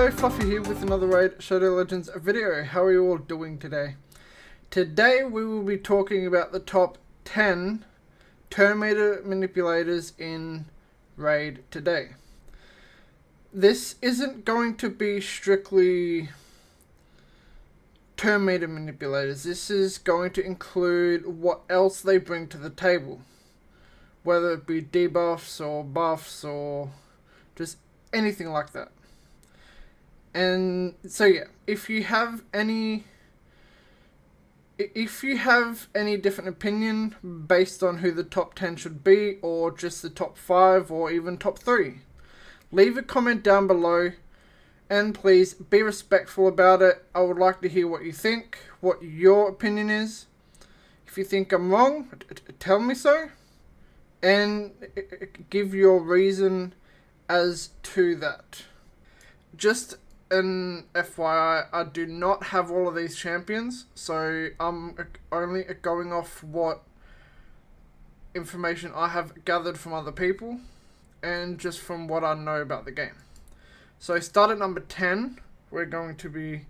Hello, Fluffy here with another Raid Shadow Legends video. How are you all doing today? Today we will be talking about the top 10 turn meter manipulators in Raid today. This isn't going to be strictly turn meter manipulators. This is going to include what else they bring to the table. Whether it be debuffs or buffs or just anything like that. And so yeah, if you have any different opinion based on who the top 10 should be, or just the top 5 or even top 3, leave a comment down below and please be respectful about it. I would like to hear what you think, what your opinion is. If you think I'm wrong, tell me so and give your reason as to that. Just an FYI, I do not have all of these champions, so I'm only going off what information I have gathered from other people and just from what I know about the game. So start at number 10, we're going to be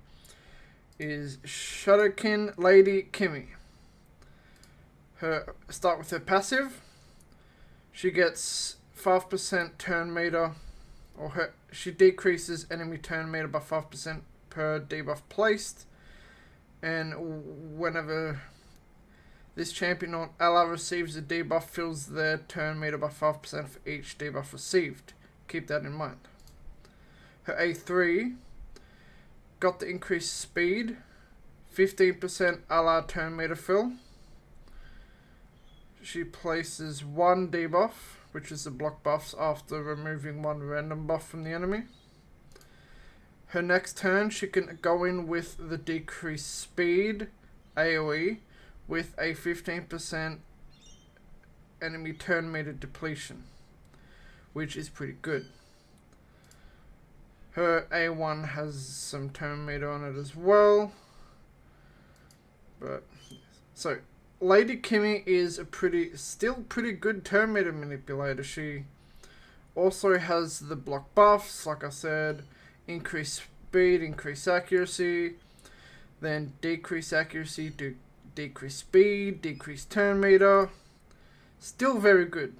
is Shadowkin Lady Kimmy. Start with her passive. She gets 5% turn meter, or she decreases enemy turn meter by 5% per debuff placed, and whenever this champion or ally receives a debuff, fills their turn meter by 5% for each debuff received. Keep that in mind. Her A3 got the increased speed, 15% ally turn meter fill. She places one debuff, which is the block buffs, after removing one random buff from the enemy. Her next turn, she can go in with the decreased speed AoE with a 15% enemy turn meter depletion, which is pretty good. Her A1 has some turn meter on it as well. But so Lady Kimmy is still pretty good turn meter manipulator. She also has the block buffs, like I said, increase speed, increase accuracy, then decrease accuracy, decrease speed, decrease turn meter. Still very good.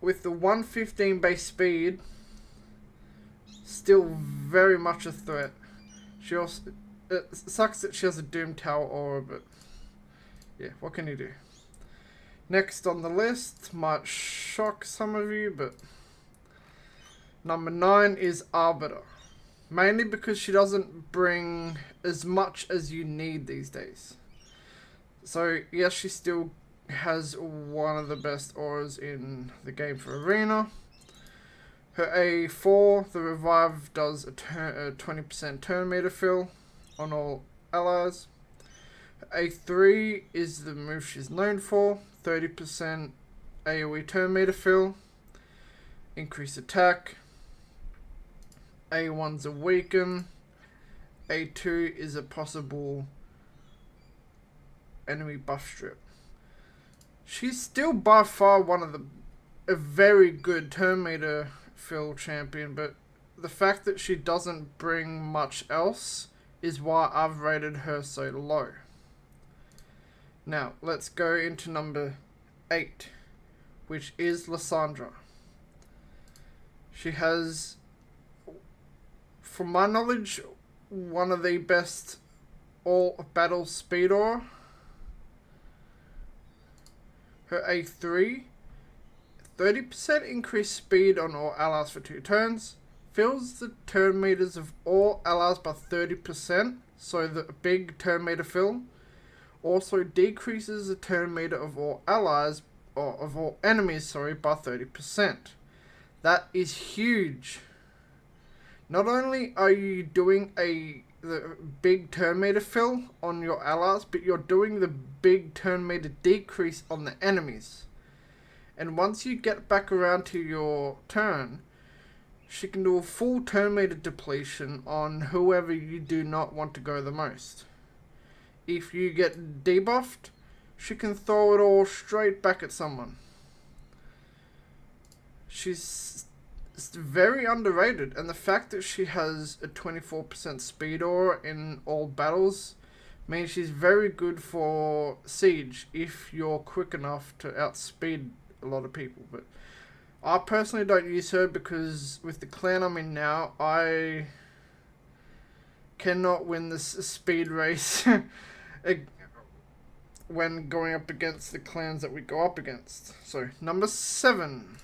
With the 115 base speed, still very much a threat. She also, it sucks that she has a Doom Tower aura, but yeah, what can you do? Next on the list, might shock some of you, but number 9 is Arbiter. Mainly because she doesn't bring as much as you need these days. So yes, she still has one of the best auras in the game for Arena. Her A4, the Revive, does a 20% turn meter fill on all allies. A3 is the move she's known for, 30% AoE turn meter fill, increase attack. A1's a weaken. A2 is a possible enemy buff strip. She's still by far one of a very good turn meter fill champion, but the fact that she doesn't bring much else is why I've rated her so low. Now, let's go into number 8, which is Lissandra. She has, from my knowledge, one of the best all battle speed aura. Her A3, 30% increased speed on all allies for 2 turns. Fills the turn meters of all allies by 30%, so the big turn meter fill. Also decreases the turn meter of all allies, or of all enemies, by 30%. That is huge. Not only are you doing the big turn meter fill on your allies, but you're doing the big turn meter decrease on the enemies. And once you get back around to your turn, she can do a full turn meter depletion on whoever you do not want to go the most. If you get debuffed, she can throw it all straight back at someone. She's It's very underrated, and the fact that she has a 24% speed aura in all battles means she's very good for siege if you're quick enough to outspeed a lot of people. But I personally don't use her because with the clan I'm in now, I cannot win this speed race when going up against the clans that we go up against. So, number 7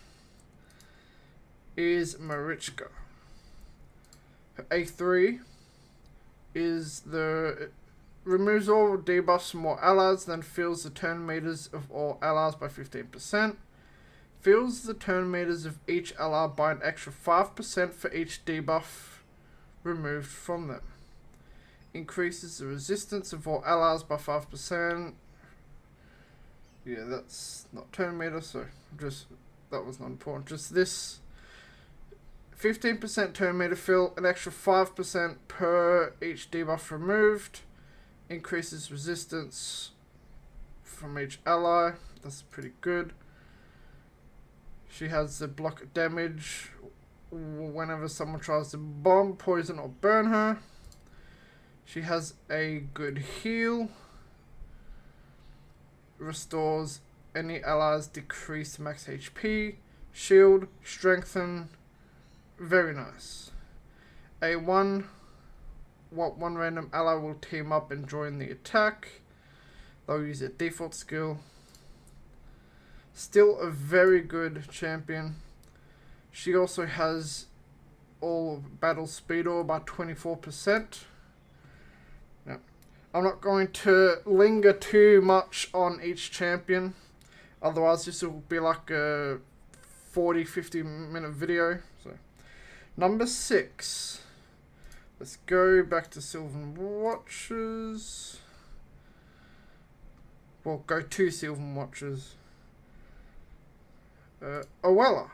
is Marichka. Her A3 is the removes all debuffs from all allies, then fills the turn meters of all allies by 15%. Fills the turn meters of each ally by an extra 5% for each debuff removed from them. Increases the resistance of all allies by 5%. Yeah, that's not turn meter, so just that was not important. Just this 15% turn meter fill, an extra 5% per each debuff removed. Increases resistance from each ally. That's pretty good. She has the block damage whenever someone tries to bomb, poison, or burn her. She has a good heal. Restores any allies decreased max HP. Shield, strengthen. Very nice. A1. One random ally will team up and join the attack. They'll use their default skill. Still a very good champion. She also has all battle speed aura by 24%. Now, I'm not going to linger too much on each champion. Otherwise this will be like a 40-50 minute video. So, number 6. Let's go back to Sylvan Watchers. Well, go to Sylvan Watchers. Oella.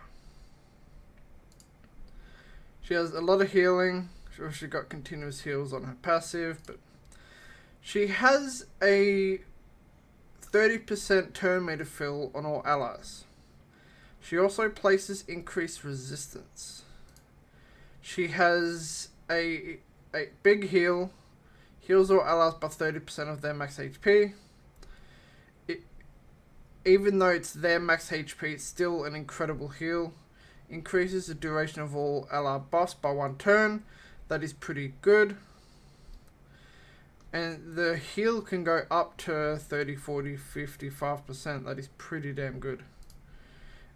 She has a lot of healing. She got continuous heals on her passive, but she has a 30% turn meter fill on all allies. She also places increased resistance. She has a big heal. Heals all allies by 30% of their max HP. Even though it's their max HP, it's still an incredible heal. Increases the duration of all ally buffs by 1 turn. That is pretty good. And the heal can go up to 30, 40, 55%. That is pretty damn good.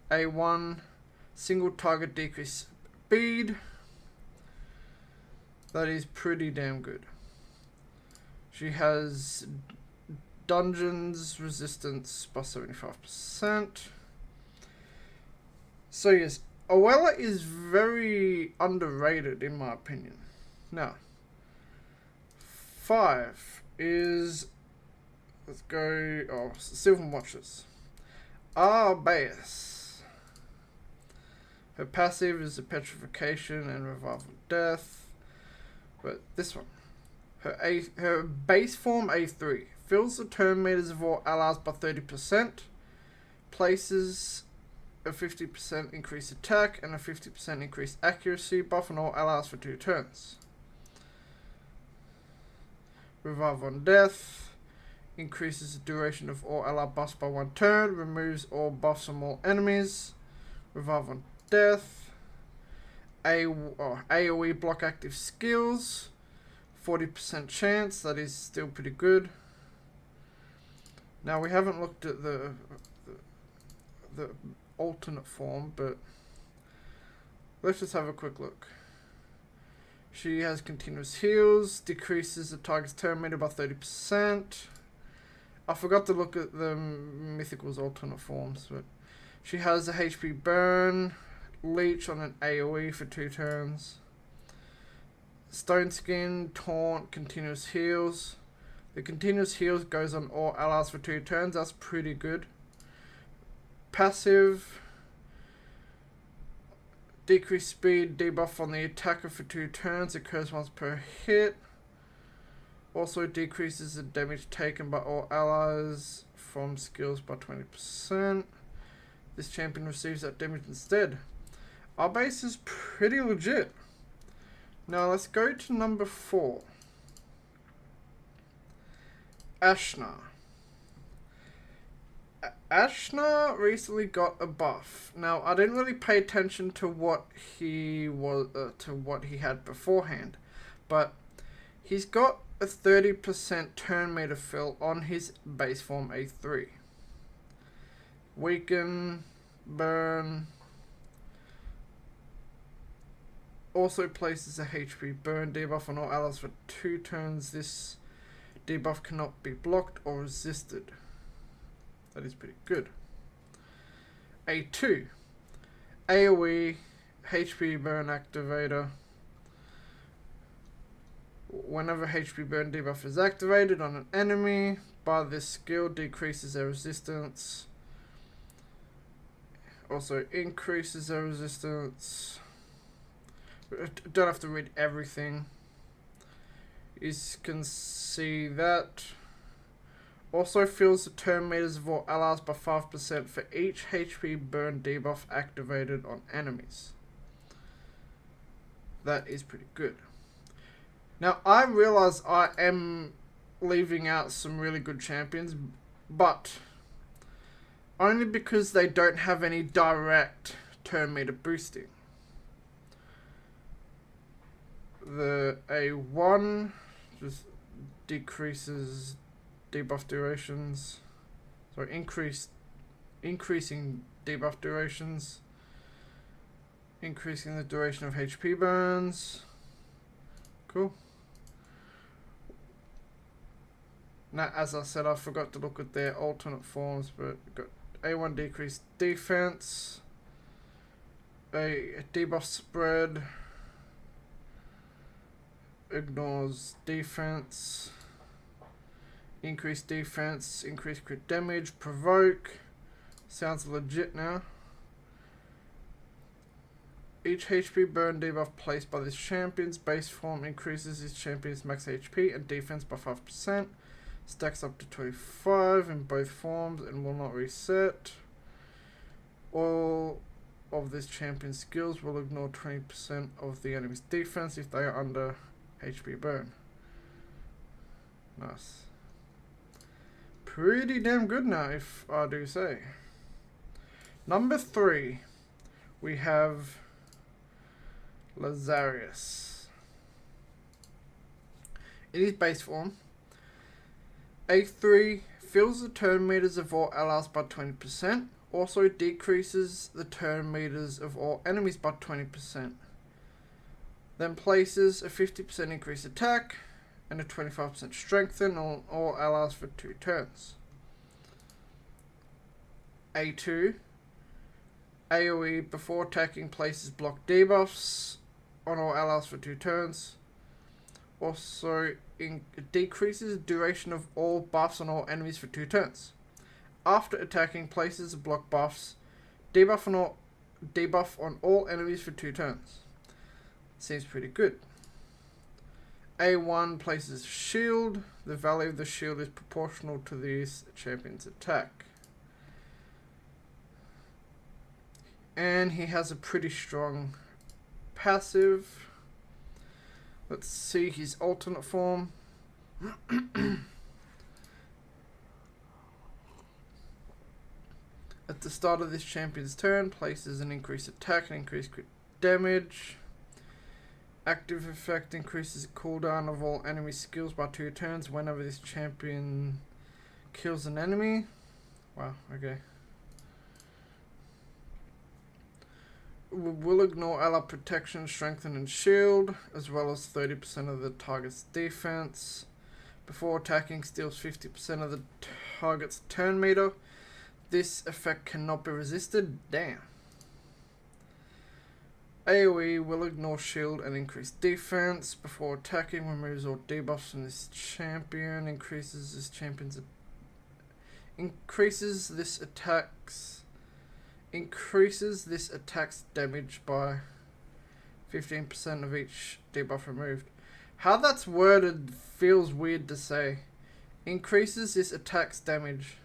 A1, single target decrease speed. That is pretty damn good. She has dungeons resistance by 75%. So yes, Oella is very underrated in my opinion. Now, 5 is, let's go, Sylvan Watchers. Arbaeus. Her passive is the Petrification and Revival Death. But this one, her base form A3 fills the turn meters of all allies by 30%, places a 50% increased attack and a 50% increased accuracy buff on all allies for 2 turns. Revive on Death increases the duration of all ally buffs by 1 turn, removes all buffs from all enemies. Revive on Death. AoE block active skills, 40% chance. That is still pretty good. Now we haven't looked at the alternate form, but let's just have a quick look. She has continuous heals, decreases the target's turn meter by 30%. I forgot to look at the Mythical's alternate forms, but she has a HP burn, leech on an AoE for 2 turns. Stone Skin, Taunt, continuous heals. The continuous heals goes on all allies for 2 turns. That's pretty good. Passive. Decrease speed, debuff on the attacker for 2 turns. Occurs once per hit. Also decreases the damage taken by all allies from skills by 20%. This champion receives that damage instead. Our base is pretty legit. Now let's go to number 4. Ashna. Ashna recently got a buff. Now I didn't really pay attention to what he was to what he had beforehand, but he's got a 30% turn meter fill on his base form A3. Weaken, burn. Also places a HP burn debuff on all allies for 2 turns. This debuff cannot be blocked or resisted. That is pretty good. A2. AoE HP burn activator. Whenever HP burn debuff is activated on an enemy by this skill, decreases their resistance. Also increases their resistance. Don't have to read everything. You can see that. Also fills the turn meters of all allies by 5% for each HP burn debuff activated on enemies. That is pretty good. Now I realize I am leaving out some really good champions, but only because they don't have any direct turn meter boosting. The A1 just decreases debuff durations. Sorry, increasing debuff durations. Increasing the duration of HP burns. Cool. Now, as I said, I forgot to look at their alternate forms, but we've got A1 decreased defense, a debuff spread, ignores defense, increased defense, increased crit damage, provoke. Sounds legit now. Each HP burn debuff placed by this champion's base form increases his champion's max HP and defense by 5%. Stacks up to 25 in both forms and will not reset. All of this champion's skills will ignore 20% of the enemy's defense if they are under HP burn. Nice. Pretty damn good now, if I do say. Number 3, we have Lazarus. In his base form, A3 fills the turn meters of all allies by 20%, also decreases the turn meters of all enemies by 20%. Then places a 50% increased attack and a 25% strengthen on all allies for 2 turns. A2, AoE before attacking places block debuffs on all allies for 2 turns. Also decreases duration of all buffs on all enemies for 2 turns. After attacking places block buffs, debuff on all enemies for 2 turns. Seems pretty good. A1 places shield. The value of the shield is proportional to this champion's attack. And he has a pretty strong passive. Let's see his alternate form. At the start of this champion's turn, places an increased attack and increased crit damage. Active effect increases the cooldown of all enemy skills by 2 turns whenever this champion kills an enemy. Wow, okay. Will ignore ally protection, strengthen and shield, as well as 30% of the target's defense. Before attacking, steals 50% of the target's turn meter. This effect cannot be resisted. Damn. AoE will ignore shield and increase defense. Before attacking, removes all debuffs from this champion. Increases this attack's damage by 15% of each debuff removed. How that's worded feels weird to say. Increases this attack's damage.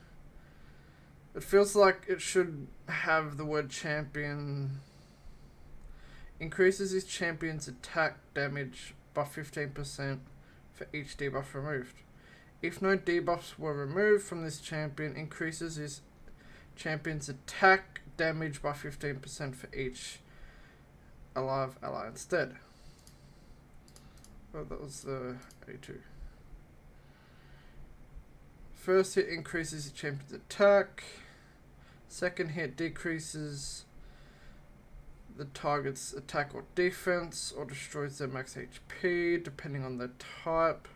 It feels like it should have the word champion increases his champion's attack damage by 15% for each debuff removed. If no debuffs were removed from this champion, increases his champion's attack damage by 15% for each alive ally instead. Well, that was the A2. First hit increases his champion's attack. Second hit decreases the target's attack or defense, or destroys their max HP, depending on the type.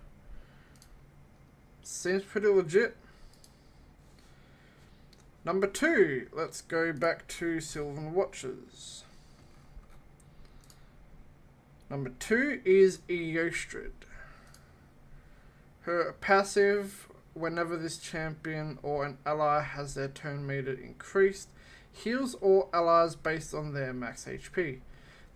Seems pretty legit. Number 2, let's go back to Sylvan Watchers. Number 2 is Eostrid. Her passive, whenever this champion or an ally has their turn meter increased, heals all allies based on their max HP.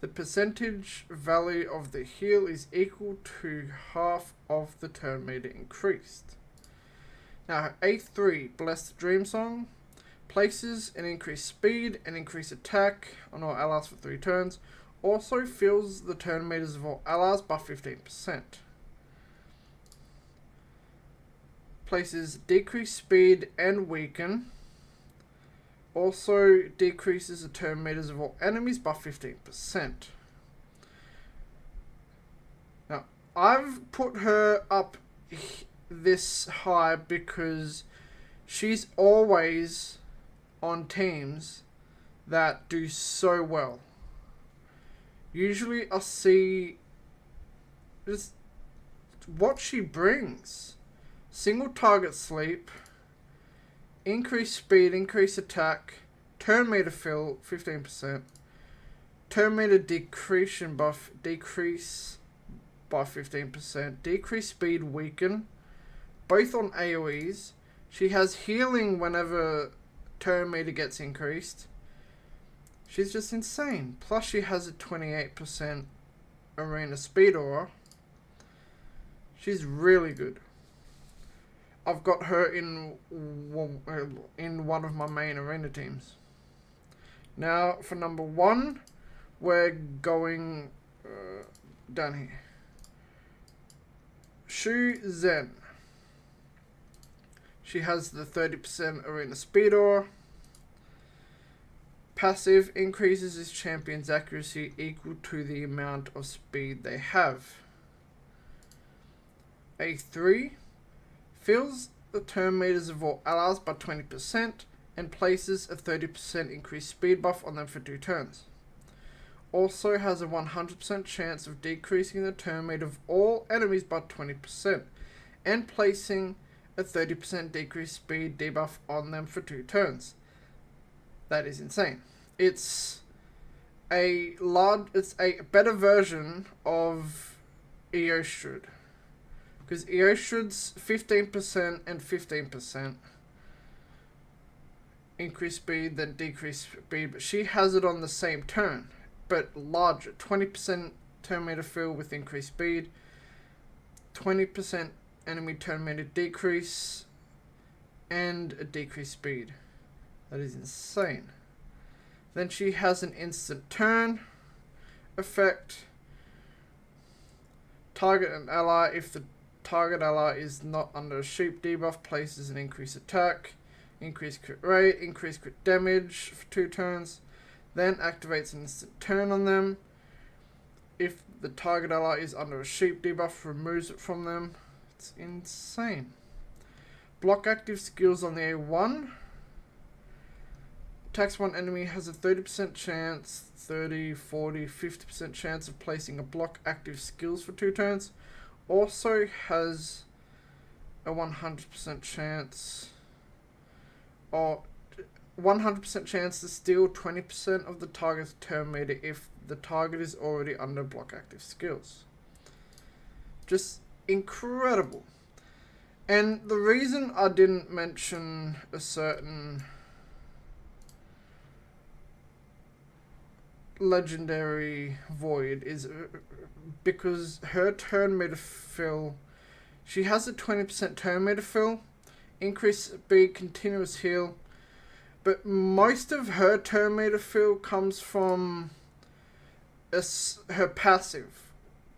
The percentage value of the heal is equal to half of the turn meter increased. Now her A3, Blessed Dream Song, places an increased speed and increased attack on all allies for 3 turns. Also fills the turn meters of all allies by 15%. Places decreased speed and weaken. Also decreases the turn meters of all enemies by 15%. Now, I've put her up this high because she's always on teams that do so well. Usually I see just what she brings. Single target sleep, increased speed, increased attack, turn meter fill 15%, turn meter decrease by 15%, decreased speed weaken, both on AoEs. She has healing whenever turn meter gets increased. She's just insane. Plus she has a 28% arena speed aura. She's really good. I've got her in one of my main arena teams. Now for number 1, we're going down here. Shu Zen. She has the 30% arena speed aura. Passive increases his champion's accuracy equal to the amount of speed they have. A3 fills the turn meters of all allies by 20% and places a 30% increased speed buff on them for 2 turns. Also has a 100% chance of decreasing the turn meter of all enemies by 20% and placing a 30% decreased speed debuff on them for 2 turns. That is insane. It's a better version of Eostrid. Because Eostrid's 15% and 15% increased speed, then decreased speed, but she has it on the same turn, but larger. 20% turn meter fill with increased speed, 20% enemy turn meter decrease, and a decreased speed. That is insane. Then she has an instant turn effect. Target an ally. If the target ally is not under a sheep debuff, places an increased attack, increased crit rate, increased crit damage for 2 turns. Then activates an instant turn on them. If the target ally is under a sheep debuff, removes it from them. It's insane. Block active skills on the A1. Attacks one enemy, has a 30% chance, 30, 40, 50% chance of placing a block active skills for 2 turns. Also has a 100% chance, or 100% chance to steal 20% of the target's turn meter if the target is already under block active skills. Just incredible. And the reason I didn't mention a certain legendary void is because her turn meter fill, she has a 20% turn meter fill, increased speed, continuous heal, but most of her turn meter fill comes from her passive,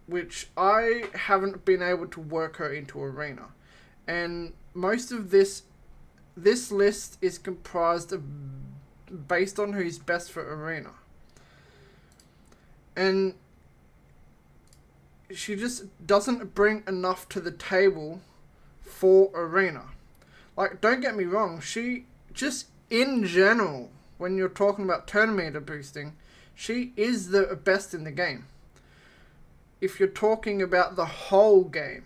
which I haven't been able to work her into arena. And most of this list is comprised of based on who's best for arena. And she just doesn't bring enough to the table for arena. Like, don't get me wrong, she just in general, when you're talking about turn meter boosting, she is the best in the game. If you're talking about the whole game,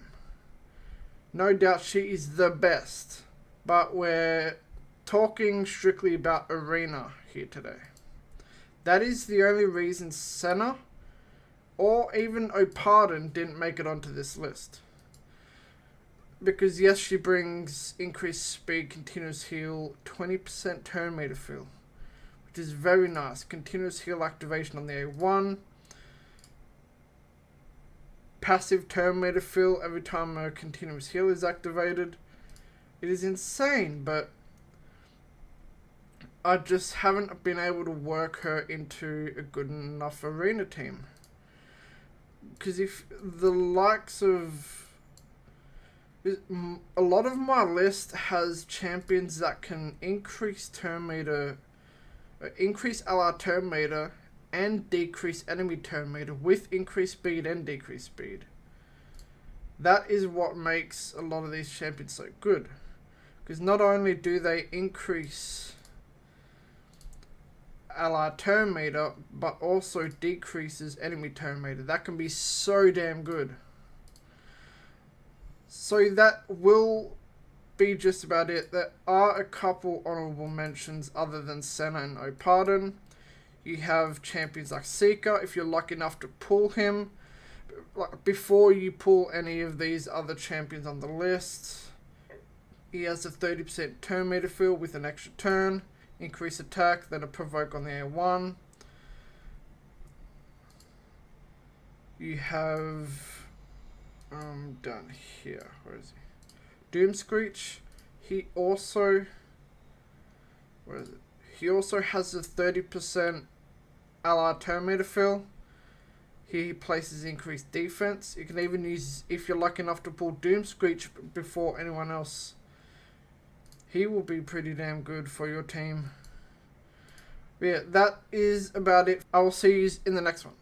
no doubt she is the best. But we're talking strictly about arena here today. That is the only reason Senna or even Opardon didn't make it onto this list. Because yes, she brings increased speed, continuous heal, 20% turn meter fill, which is very nice. Continuous heal activation on the A1. Passive turn meter fill every time a continuous heal is activated. It is insane, but I just haven't been able to work her into a good enough arena team. Because if the likes of... a lot of my list has champions that can increase turn meter, increase LR turn meter, and decrease enemy turn meter with increased speed and decreased speed. That is what makes a lot of these champions so good. Because not only do they increase LR turn meter, but also decreases enemy turn meter. That can be so damn good. So that will be just about it. There are a couple honorable mentions other than Senna and Opardon. You have champions like Seeker, if you're lucky enough to pull him. Like, before you pull any of these other champions on the list, he has a 30% turn meter fill with an extra turn, increase attack, then a provoke on the A1. You have... down here, where is he? Doomscreech. He also... where is it? He also has a 30% LR turn meter fill. He places increased defense. You can even use, if you're lucky enough to pull Doomscreech before anyone else, he will be pretty damn good for your team. But yeah, that is about it. I will see you in the next one.